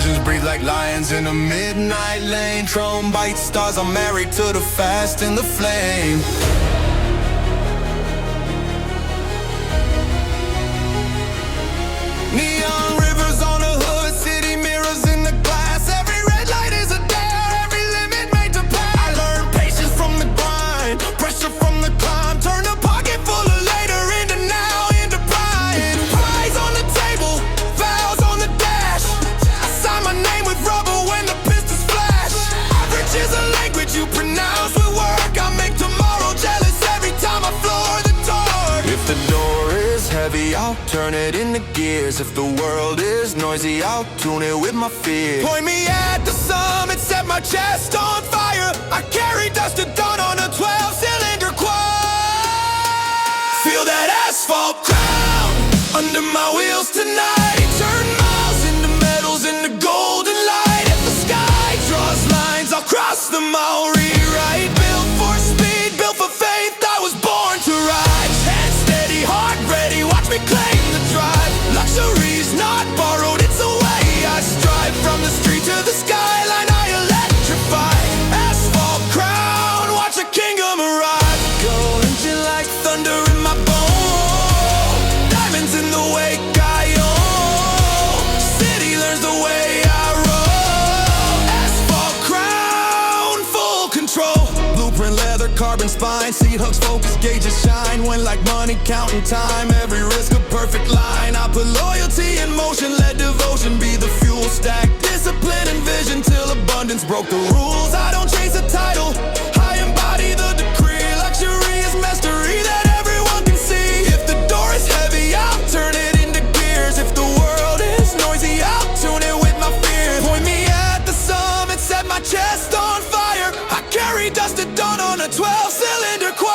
engines breathe like lions in a midnight lane. Tron bite stars, I'm married to the fast and the flame. Neon rivers on the hood, city mirrors in the glass. Every red light is a dare, every limit made to pass. I learned patience from the grind, pressure from the climb. Turn a pocket full of later into now, into pride. Pies on the table, vows on the dash. I sign my name with rubber when the pistols flash. Average is a language you pronounce with work. I make tomorrow jealous every time I floor the door. If the door is heavy, I'll turn it into gears. If the world is noisy, I'll tune it with my fear. Point me at the summit, set my chest on fire. I carry dust to dawn on a 12-cylinder quad. Feel that asphalt crown under my wheels tonight. Turn miles into metals, into golden light. If the sky draws lines, I'll cross them, I'll rewrite. Built for speed, built for faith, I was born to ride. Hand steady, heart ready, watch me claim the drive. Luxury's not borrowed, it's a way I strive. From the street to the skyline, I electrify. Asphalt crown, watch a kingdom arrive. Go engine like thunder in my bones. Diamonds in the wake I own. City learns the way I roll. Asphalt crown, full control. Blueprint leather, carbon spine. Seat hooks, focus gauges shine. When like money, counting time. Every risk a perfect line. I put loyalty in motion, let devotion be the fuel stack. Discipline and vision till abundance broke the rules. I don't chase a title, I embody the decree. Luxury is mastery that everyone can see. If the door is heavy, I'll turn it into gears. If the world is noisy, I'll tune it with my fear. Point me at the summit, set my chest on fire. I carry dust at dawn on a 12-cylinder quad.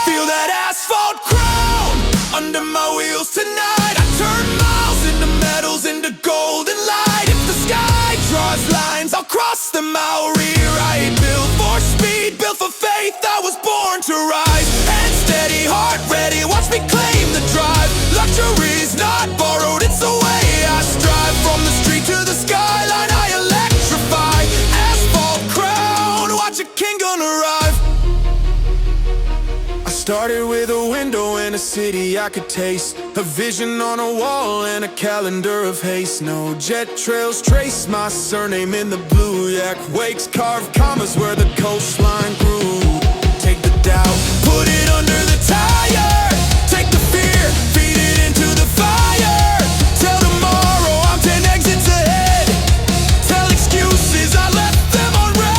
Feel that asphalt crown under my wheels tonight. I turn miles into metals, into golden light. If the sky draws lines, I'll cross them, I'll rewrite. Built for speed, built for faith, I was born to rise. Hand steady, heart ready, watch me claim the drive. Luxury's not borrowed, it's the way I strive. From the street to the skyline, I electrify. Asphalt crown, watch a kingdom arrive. I started with a window in a city I could taste. A vision on a wall and a calendar of haste. No jet trails trace my surname in the blue. Yak wakes carve commas where the coastline grew. Take the doubt, put it under the tire. Take the fear, feed it into the fire. Tell tomorrow I'm 10 exits ahead. Tell excuses I left them on red.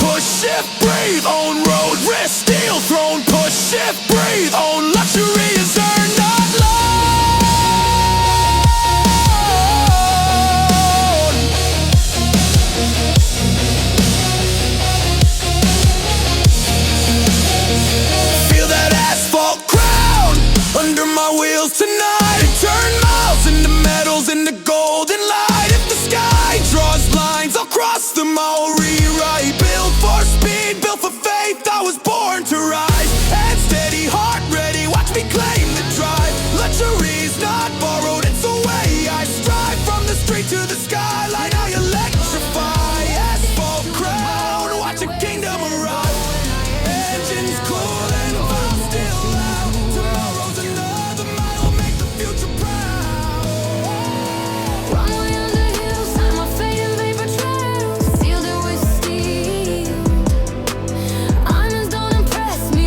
Push, shift, breathe, own road, risk, steel throne. Push, shift, breathe, own luxury is earned, not loan. Feel that asphalt crown under my wheels tonight. Turn miles into metals, into golden light. If the sky draws lines, I'll cross them, I'll rewrite. Built for speed, built for faith, I was born to rise. Hand steady, heart ready, watch me claim the drive. Luxury's not borrowed, it's the way I strive. From the street to the skyline, I electrify. Asphalt crown, watch a kingdom arrive. Engines cool and valves still loud. Tomorrow's another mile, will make the future proud. Runway under hills, sign my fate in paper trails. Sealed it with steel. Honors don't impress me,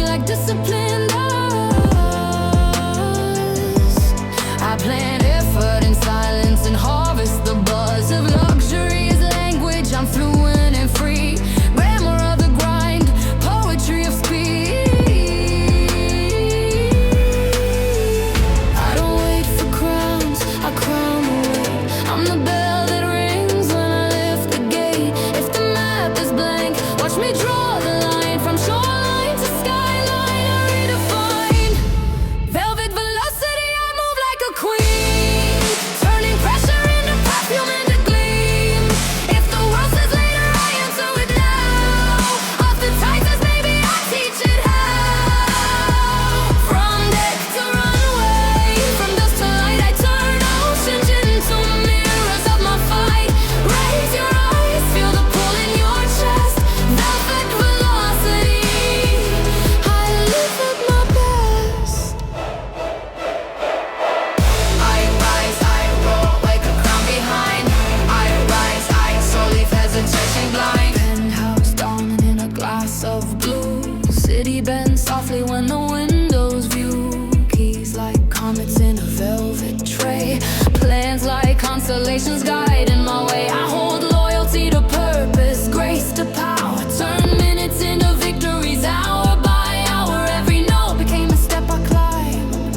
City bends softly when the windows view. Keys like comets in a velvet tray. Plans like constellations guiding my way. I hold loyalty to purpose, grace to power. Turn minutes into victories, hour by hour. Every note became a step I climbed.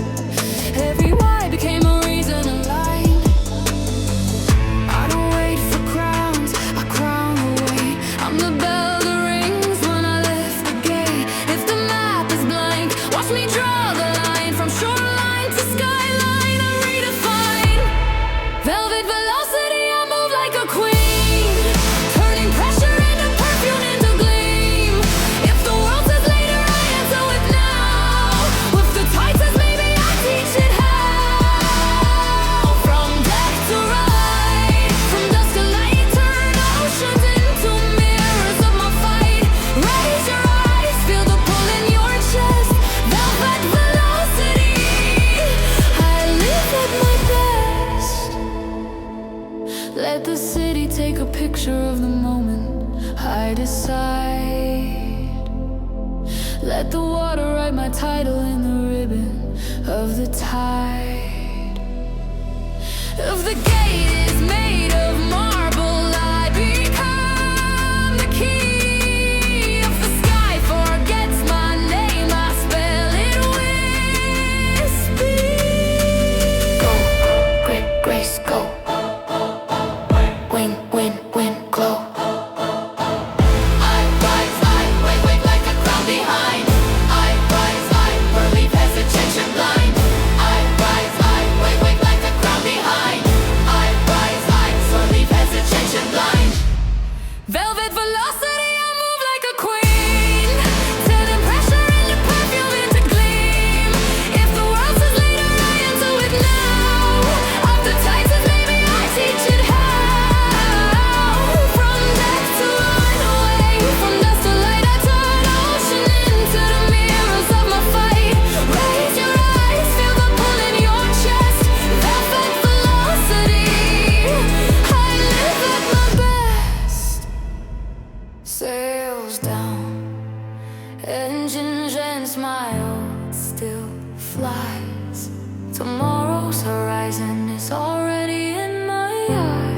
Every why became a reason aligned. I don't wait for crowns, I crown the way. I'm the bell that rings when I lift the gate. If the map is blank, watch me draw the line. From shoreline to skyline, I redefine. Velvet velocity, I move like a queen. Turning pressure into perfume into gleam. If the world says later, I answer with now. If the tide says maybe, I teach it how. From death to right, from dusk to light, turn oceans into mirrors of my fight. Raise your eyes, feel the pull in your chest. Velvet velocity, I live at my best. Let the city take a picture of the moment I decide. Let the water write my title in the ribbon of the tide. If the gate is made of marble, I become the key. If the sky forgets my name, I spell it with speed. Go, great grace, go. Win, win, win, glow. I rise, I wake like a crown behind. I rise, I relieve hesitation blind. I rise, I wake like a crown behind. I rise, I relieve hesitation blind. Velvet velocity, I move like a queen. Turning pressure into perfume into gleam. If the world says later, I answer with now. Off the tides says maybe, I teach it how. From death to runaway, from dust to light, I turn ocean into the mirrors of my fight. Raise your eyes, feel the pull in your chest. Velvet velocity, I live at my best. Sails down, engines and smiles, still flies. Tomorrow's horizon is already in my eyes.